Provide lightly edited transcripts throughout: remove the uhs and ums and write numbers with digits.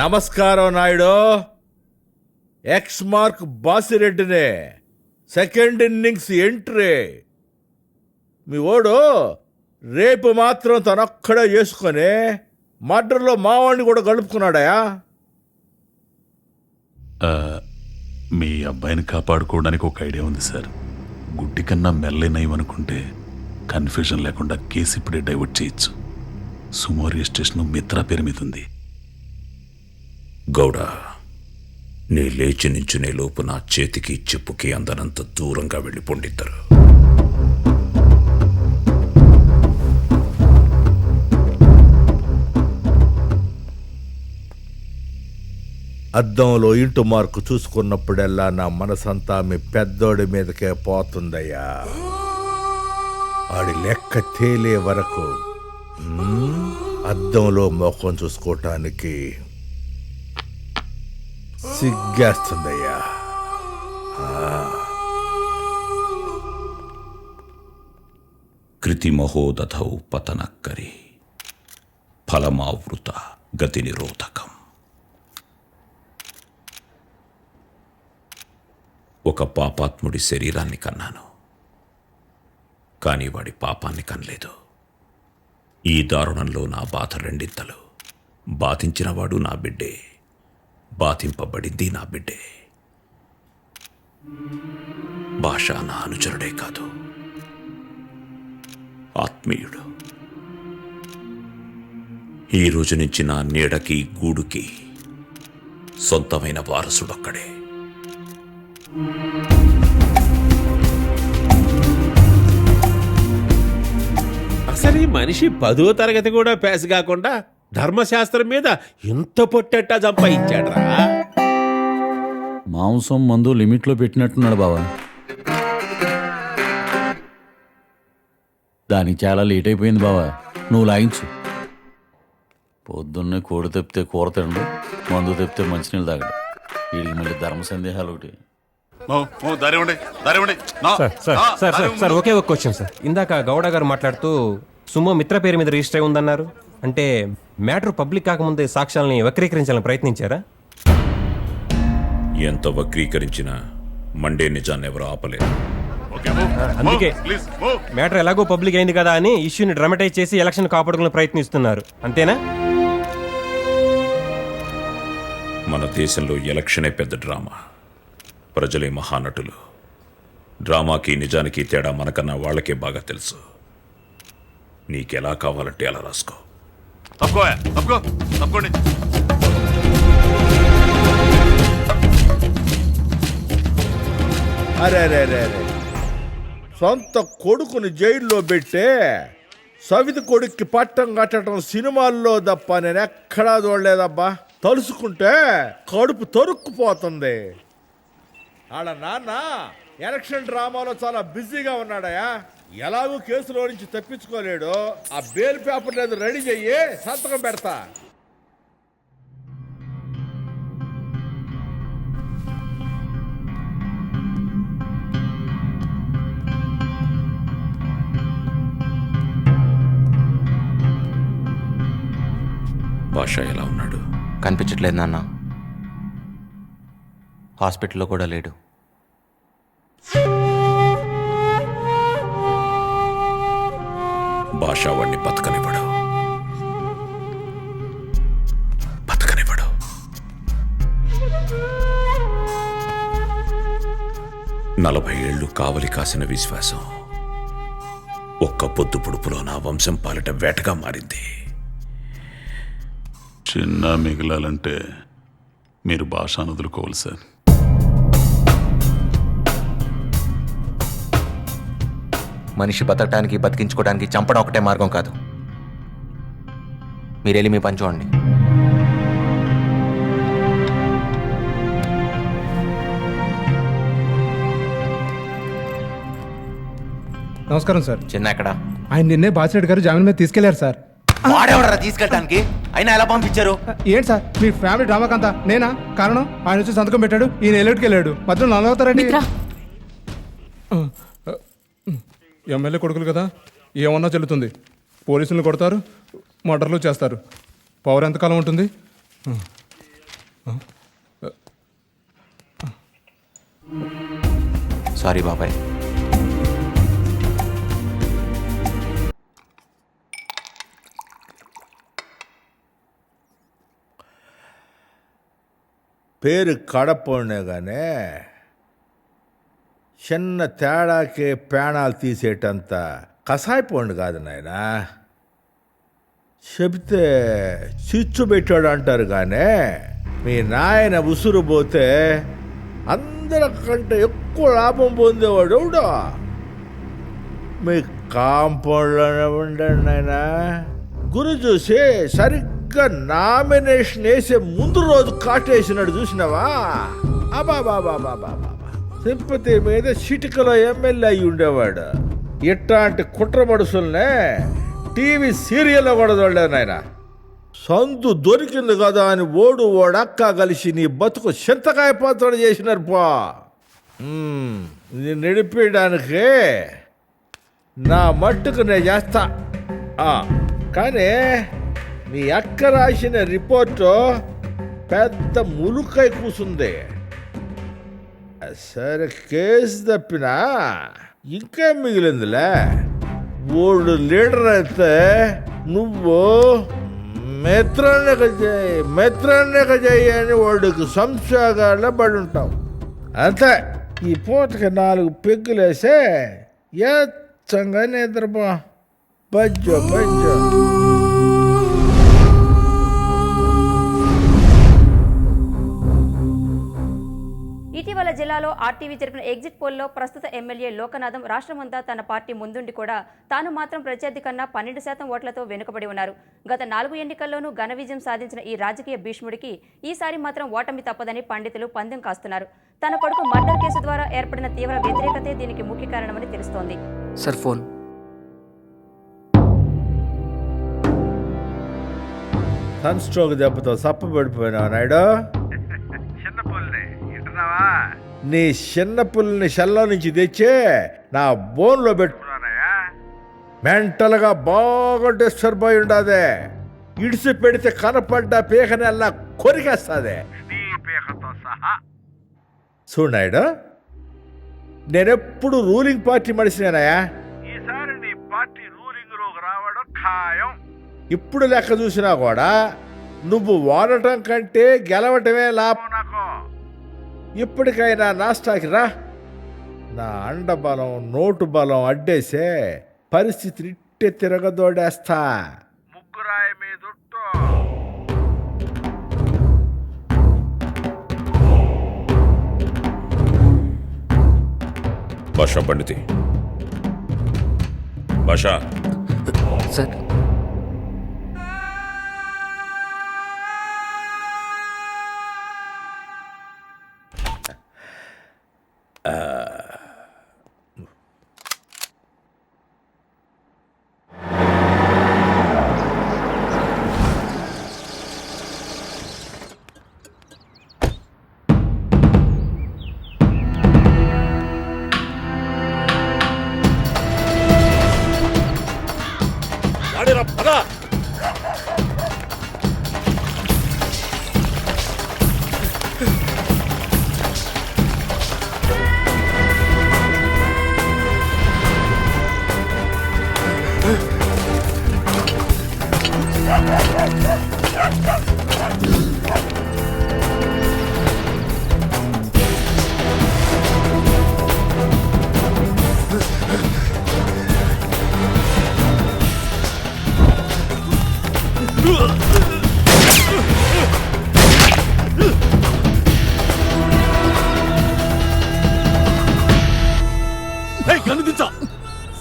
నమస్కారం Naidu. X mark బాసిరెడ్డినే. Second innings entry. మీ ఓడు రేపు మాత్రం తనొక్కడే చేసుకొని మర్డర్లో మావాడిని కూడా గడుపుకున్నాడయా. మీ అబ్బాయిని కాపాడుకోవడానికి ఒక ఐడియా ఉంది సార్. గుడ్డి కన్నా మెల్లనయ్యమనుకుంటే కన్ఫ్యూజన్ లేకుండా కేసు ఇప్పుడే డైవర్ట్ చేయొచ్చు. సుమోరియా స్టేషన్ మిత్రా పేరు మీద ఉంది. గౌడ, నీ లేచి నించునే లోపు నా చేతికి చెప్పుకి అందనంత దూరంగా వెళ్ళిపోండిద్దరు. అద్దంలో ఇంటు మార్కు చూసుకున్నప్పుడల్లా నా మనసంతా మీ పెద్దోడి మీదకే పోతుందయ్యా. ఆడి లెక్క తేలే వరకు అద్దంలో మోకం చూసుకోవటానికి సిగ్గేస్తుందయ్యా. కృతిమహోదధౌ పతనక్కరి ఫలమావృత గతి నిరోధకం. ఒక పాపాత్ముడి శరీరాన్ని కన్నాను, కానీ వాడి పాపాన్ని కనలేదు. ఈ దారుణంలో నా బాధ రెండింతలు. బాధించినవాడు నా బిడ్డే, బాధింపబడింది నా బిడ్డే. భాష నా అనుచరుడే కాదు, ఆత్మీయుడు. ఈ రోజు నుంచి నా నీడకి గూడుకి సొంతమైన వారసుడొక్కడే. అసలు ఈ మనిషి 10వ తరగతి కూడా పేస్ కాకుండా ధర్మశాస్త్రం మీద ఎంత పొట్టెట్టా సంపాదించాడ్రా. మాంసం మందు లిమిట్లో పెట్టినట్టున్నాడు బావా. దానికి చాలా లేట్ అయిపోయింది బావా, నువ్వు లాగించు. పొద్దున్నే కోడి తెప్పితే కూర తినడు, మందు తెప్పితే మంచినీళ్ళు తాగడు. వీడికి మళ్ళీ ధర్మ సందేహాలు ఒకటి. సార్ ఒకే ఒక క్వశ్చన్ సార్. ఇందాక గౌడ గారు మాట్లాడుతూ సుమో మిత్ర పేరు మీద రిజిస్టర్ అయి ఉందన్నారు. అంటే మ్యాటర్ పబ్లిక్ కాకముందే సాక్ష్యాలని వక్రీకరించాలని ప్రయత్నించారా? ఎంత వక్రీకరించినా మండే నిజాన్ని ఎవరు ఆపలేరు. అందుకే మ్యాటర్ ఎలాగో పబ్లిక్ అయింది కదా అని ఇష్యూని డ్రామటైజ్ చేసి ఎలక్షన్ కాపాడుకునే ప్రయత్నిస్తున్నారు, అంతేనా? మన దేశంలో ఎలక్షనే పెద్ద డ్రామా, ప్రజలే మహానటులు. డ్రామాకి నిజానికి తేడా మనకన్నా వాళ్ళకే బాగా తెలుసు. నీకెలా కావాలంటే అలా రాసుకో. అరే సొంత కొడుకుని జైల్లో పెట్టే సవితి కొడుక్కి పట్టం కట్టడం సినిమాల్లో తప్ప నేను ఎక్కడా చూడలేదబ్బా. తలుసుకుంటే కడుపు తరుక్కుపోతుంది. ఆడ నాన్న ఎలక్షన్ డ్రామాలో చాలా బిజీగా ఉన్నాడయా. ఎలాగూ కేసులో నుంచి తప్పించుకోలేడు. ఆ బెయిల్ పేపర్ లేదు, రెడీ చెయ్యి, సంతకం పెడతా. భాష ఎలా ఉన్నాడు? కనిపించట్లేదు నాన్న, హాస్పిటల్లో కూడా లేడు. భాష వాడిని బతకనివ్వడు. 40 ఏళ్లు కావలి కాసిన విశ్వాసం ఒక్క పొద్దు పొడుపులో నా వంశం పాలిట వేటగా మారింది. చిన్న మిగిలాలంటే మీరు భాషను వదులుకోవాలి సార్. మనిషి బతకడానికి బతికించుకోవడానికి చంపడం ఒకటే మార్గం కాదు. మీరెళ్ళి మీ పని చూడండి. నమస్కారం సార్. చిన్న ఎక్కడ? ఆయన నిన్నే బాసిరెడ్డి గారు జామీన్ మీద తీసుకెళ్లారు సార్. వాడేవడరా తీసుకెళ్ళడానికి? అయినా ఎలా పంపించారు? ఏంటి సార్ మీ ఫ్యామిలీ డ్రామాకంతా నేనా కారణం? ఆయన వచ్చి సంతకం పెట్టాడు, ఈయన ఎల్లుడికి వెళ్ళాడు, మధ్యలో నల్లవుతారండి. ఎమ్మెల్యే కొడుకులు కదా, ఏమన్నా చెల్లుతుంది. పోలీసులను కొడతారు, మర్డర్లు చేస్తారు. పవర్ ఎంతకాలం ఉంటుంది? సారీ బాబాయ్. పేరు కడపోనే గానే చిన్న తేడాకే ప్రాణాలు తీసేటంత కసాయిపోండి కాదు నాయనా. చెబితే చిచ్చు పెట్టాడు అంటారు కానీ మీ నాయన ఉసురు పోతే అందరికంటే ఎక్కువ లాభం పొందేవాడు ఎవడో మీ కాంపౌండ్లోనే ఉండండి నాయనా. గురు చూసి సరిగ్గా నామినేషన్ వేసే ముందు రోజు కాటేసినాడు చూసినావా? అబాబాబాబాబా సింపతి మీద చిటికలో ఎమ్మెల్యే అయి ఉండేవాడు. ఇట్లాంటి కుట్ర మనుషుల్నే టీవీ సీరియల్లో కూడా చూడలేదు నాయన. సందు దొరికింది కదా అని ఓడక్క కలిసి నీ బతుకు చింతకాయ పాత్రలు చేసినారు పో. ఇది నడిపేయడానికి నా మట్టుకు నేను చేస్తా. కానీ నీ అక్క రాసిన రిపోర్టు పెద్ద ములుకై కూసుంది. సరే కేసు తప్పినా ఇంకేం మిగిలిందిలే. ఓడు లీడర్ అయితే నువ్వు మెత్రాన్నిక చేయి అని వాడికి సంశయాగాళ్ళ పడి ఉంటావు అంతే. ఈ పూటకి 4 పెగ్గులేసే ఏచ్చంగా నిద్రపో. బజ్జో బజ్జో. ఇటీవల జిల్లాలో ఆర్టీవీ జరిపిన ఎగ్జిట్ పోల్లో ప్రస్తుత ఎమ్మెల్యే లోకనాథం రాష్ట్రమంతా తన పార్టీ ముందుండి కూడా తాను మాత్రం ప్రత్యర్థి కన్నా 12% ఓట్లతో వెనుకబడి ఉన్నారు. గత 4 ఎన్నికల్లోనూ ఘన విజయం సాధించిన ఈ రాజకీయ భీష్ముడికి ఈసారి మాత్రం ఓటమి తప్పదని పండితులు పందెం కాస్తున్నారు. తన కొడుకు మర్డర్ కేసు ద్వారా ఏర్పడిన తీవ్ర వ్యతిరేకతే దీనికి ముఖ్య కారణమని తెలుస్తోంది. Sir phone. సన్ స్ట్రోక్ దెబ్బతో సప్ప పడిపోయినావు నాయుడు. నీ చిన్న పుల్ని షెల్లో నుంచి తెచ్చి నా బోన్లో పెట్టుకున్నానయా. మెంటల్గా బాగా డిస్టర్బ్ అయి ఉండదే. ఇడిసి పెడితే కనపడ్డ పీకనెల్లా కొరికేస్తాదే నీ పీకతో సహా. చూడాడు, నేనెప్పుడు రూలింగ్ పార్టీ మనిషినేనాయా. ఈసారి నీ పార్టీ రూలింగ్ లోకి రావడం ఖాయం. ఇప్పుడు లెక్క చూసినా కూడా నువ్వు వాడటం కంటే గెలవటమే లాభం నాకు. ఇప్పటికైనా నాస్టాకి రా. నా అండబలం నోటు బలం అడ్డేసే పరిస్థితిని ఇట్టే తిరగదోడేస్తా. ముగ్గురాయి మీదుట్టు. భాషా పండితి. భాషా సార్.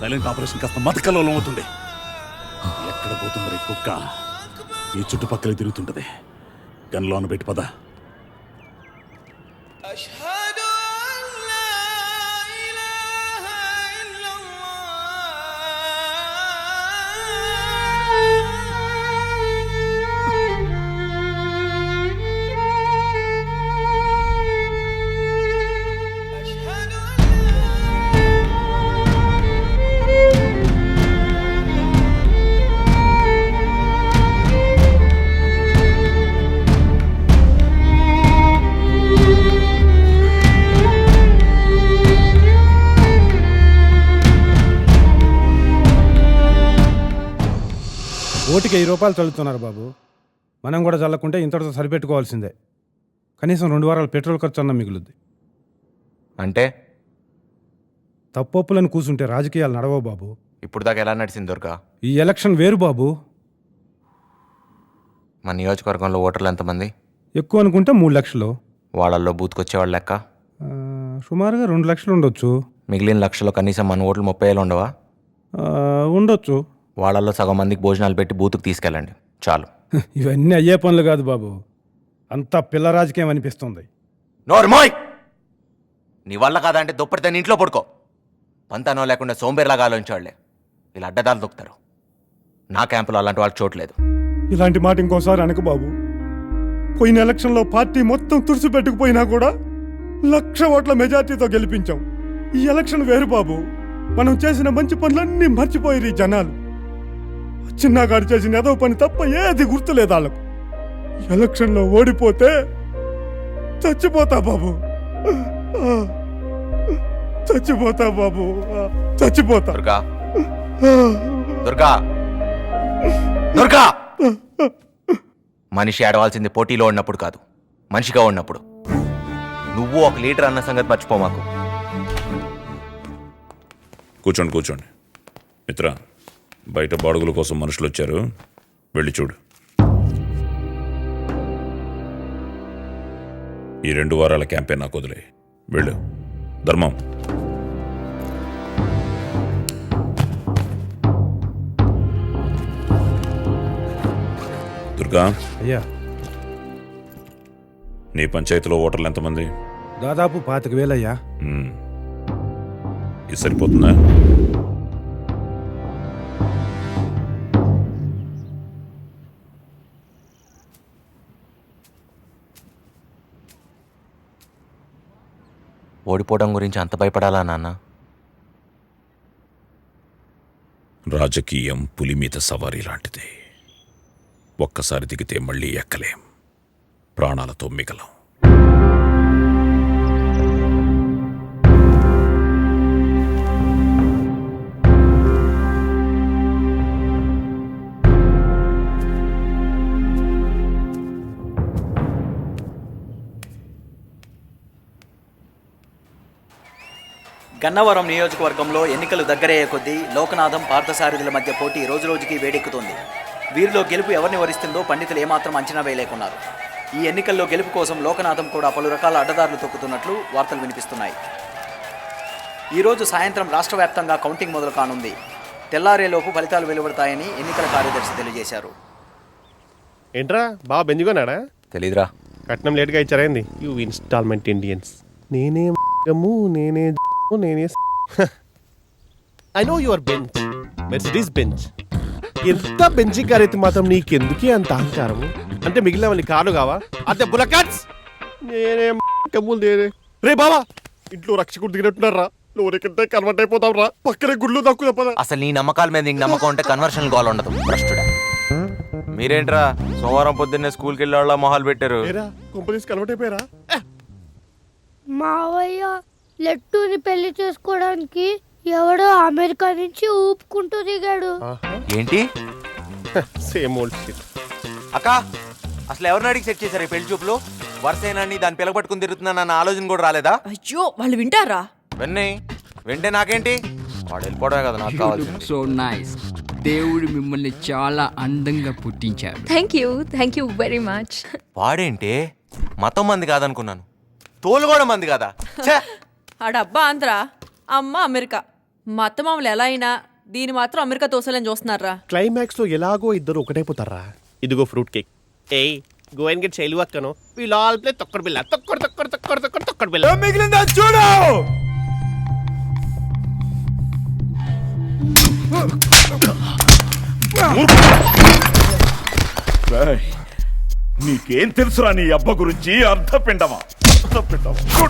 సైలెంట్ ఆపరేషన్ కాస్త మతకల్లోలం అవుతుంది. ఎక్కడ పోతుంది కుక్క? ఈ చుట్టుపక్కల తిరుగుతుంటది. గన్లోన పెట్టి పద. ఇంటికి 1000 రూపాయలు చల్లుతున్నారు బాబు. మనం కూడా చల్లకుంటే ఇంతటితో సరిపెట్టుకోవాల్సిందే. కనీసం 2 వారాల పెట్రోల్ ఖర్చు అన్న మిగులుద్ది. అంటే తప్పొప్పులను కూర్చుంటే రాజకీయాలు నడవవు బాబు. ఇప్పుడు దాకా ఎలా నడిచింది దుర్గా? ఈ ఎలక్షన్ వేరు బాబు. మన నియోజకవర్గంలో ఓటర్లు ఎంతమంది? ఎక్కువ అనుకుంటే 3 లక్షలు. వాళ్ళల్లో బూత్కొచ్చేవాళ్ళ లెక్క సుమారుగా 2 లక్షలు ఉండొచ్చు. మిగిలిన లక్షలో కనీసం మన ఓట్లు 30,000 ఉండవా? ఉండొచ్చు. వాళ్ళల్లో సగం మందికి భోజనాలు పెట్టి బూత్కి తీసుకెళ్ళండి చాలు. ఇవన్నీ అయ్యే పనులు కాదు బాబు. అంతా పిల్ల రాజకీయం అనిపిస్తుంది. నోర్మోయ్! నీ వల్ల కాదంటే దుప్పటితో ఇంట్లో పడుకో. పంతనో లేకుండా సోంబేర్లాగా ఆలోచించేవాళ్ళే ఇలా అడ్డదాలు దొక్కుతారు. నా క్యాంపులో అలాంటి వాళ్ళకి చోట్లేదు. ఇలాంటి మాట ఇంకోసారి అనకు బాబు. పోయిన ఎలక్షన్లో పార్టీ మొత్తం తుడిచిపెట్టుకుపోయినా కూడా 1,00,000 ఓట్ల మెజార్టీతో గెలిపించాం. ఈ ఎలక్షన్ వేరు బాబు. మనం చేసిన మంచి పనులన్నీ మర్చిపోయారు ఈ జనాలు. చిన్నగాడు చేసిన ఏదో పని తప్ప ఏది గుర్తులేదు వాళ్ళకు. ఎలక్షన్లో ఓడిపోతే చచ్చిపోతా బాబు. చచ్చిపోతా బాబు. చచ్చిపోతా. దుర్గా దుర్గా దుర్గా! మనిషి ఆడవలసింది పోటీలో ఉన్నప్పుడు కాదు, మనిషిగా ఉన్నప్పుడు. నువ్వు ఒక లీడర్ అన్న సంగతి మర్చిపో మాకు. కూర్చోండి మిత్ర, బయట బాడుగుల కోసం మనుషులు వచ్చారు, వెళ్ళి చూడు. ఈ 2 వారాల క్యాంపెయిన్ నాకు వదిలే. వెళ్ళు. ధర్మం. దుర్గా, అయ్యా, నీ పంచాయతీలో ఓటర్లు ఎంతమంది? దాదాపు 25,000 అయ్యా. ఇది సరిపోతుందా? ఓడిపోవడం గురించి అంత భయపడాలా నాన్న? రాజకీయం పులి మీద సవారీ లాంటిది. ఒక్కసారి దిగితే మళ్ళీ ఎక్కలేం, ప్రాణాలతో మిగలం. గన్నవరం నియోజకవర్గంలో ఎన్నికలు దగ్గరయ్యే కొద్దీ లోకనాథం పార్థసారథుల మధ్య పోటీ రోజురోజుకి వేడెక్కుతోంది. వీరిలో గెలుపు ఎవరిని వరిస్తుందో పండితులు ఏమాత్రం అంచనా వేయలేకున్నారు. ఈ ఎన్నికల్లో గెలుపు కోసం లోకనాథం కూడా పలు రకాల అడ్డదారులు తొక్కుతున్నట్లు వార్తలు వినిపిస్తున్నాయి. ఈరోజు సాయంత్రం రాష్ట్ర వ్యాప్తంగా కౌంటింగ్ మొదలు కానుంది. తెల్లారేలోపు ఫలితాలు వెలువడతాయని ఎన్నికల కార్యదర్శి తెలియజేశారు. ఏంట్రా బాబా బెంజుకున్నాడా? తెలీదురా. కట్నం లేట్గా ఇచ్చారైంది. You installment Indians. నేనే I know your Benz, Mercedes Benz. ఎంత బెంజి కార్ అయితే మాత్రం నీకెందుకే అంత అహంకారము? అంటే మిగిలిన వాళ్ళ కార్లు కావా? అంటే బులకట్స్ నేనే రే బాబా, ఇంట్లో రక్షకుడు దిగినట్టున్నారా? నువ్వురికంటే కన్వర్ట్ అయిపోతావు రా. పక్కనే గుళ్ళు తక్కువ తప్పదా? అసలు నీ నమ్మకాల మీద నీకు నమ్మకం ఉంటే కన్వర్షన్ గోల్ ఉండదు. భ్రష్టుడా. మీరేంట్రా సోమవారం పొద్దున్నే స్కూల్కి వెళ్ళే వాళ్ళ మొహాలు పెట్టారు? కంపెనీస్ కన్వర్ట్ అయిపోయారా? మావయ్య లెట్టుని పెళ్లి చేసుకోవడానికి ఎవడో అమెరికా నుంచి ఊపుకుంటూ దిగాడు. ఏంటి? Same old shit. అక్క, అసలు ఎవరిని అడిగి సెట్ చేశారు ఈ పెళ్లి చూపులు? వరుసైనాన్ని దాన్ని పిలగబట్టుకుని తిరుగుతున్నానన్న ఆలోచన కూడా రాలేదా? అయ్యో, వాళ్ళు వింటారా? వెంటే నాకేంటి? వాడు వెళ్ళిపోవడమే కదా నాకు కావాల్సింది. So nice. దేవుడు మిమ్మల్ని చాలా అందంగా పుట్టించాడు. Thank you very much. వాడేంటి మతం మంది కాదనుకున్నాను, తోలు కూడా మంది కదా. ఆడబ్బా ఆంధ్ర, అమ్మ అమెరికా. మత మామూలు ఎలా అయినా దీని మాత్రం అమెరికా తోసలేని చూస్తున్నారా? క్లైమాక్స్ లో ఎలాగో ఇద్దరు ఒకటైపోతారా? ఇదిగో ఫ్రూట్ కేక్. ఏయ్, గో అండ్ గెట్ శైలు అక్కను. వీల్ ఆల్ ప్లే తొక్కడు బిల్ల. తొక్కడు బిల్ల. మిగిలిందా చూడు. నీకేం తెలుసురా నీ అబ్బ గురించి? అర్ధపిండమా? చూడు